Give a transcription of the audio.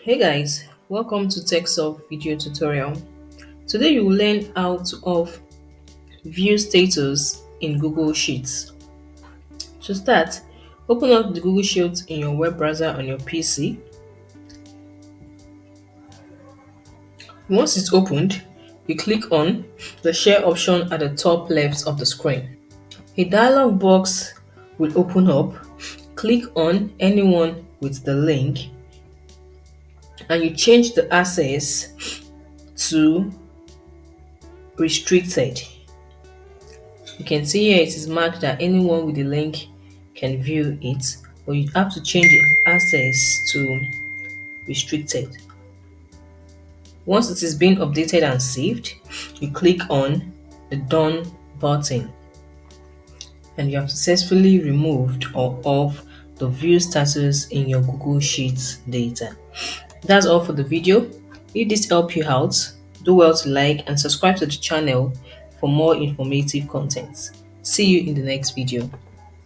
Hey guys, welcome to TechSolve video tutorial. Today you will learn how to off view status in Google Sheets. To start, open up the Google Sheets in your web browser on your PC. Once it's opened, you click on the share option at the top left of the screen. A dialog box will open up. Click on anyone with the link and you change the access to restricted. You can see here it is marked that anyone with the link can view it, but you have to change the access to restricted. Once it is being updated and saved, you click on the done button and you have successfully removed or off the view status in your Google Sheets data. That's all for the video. If this helped you out, do well to like and subscribe to the channel for more informative content. See you in the next video.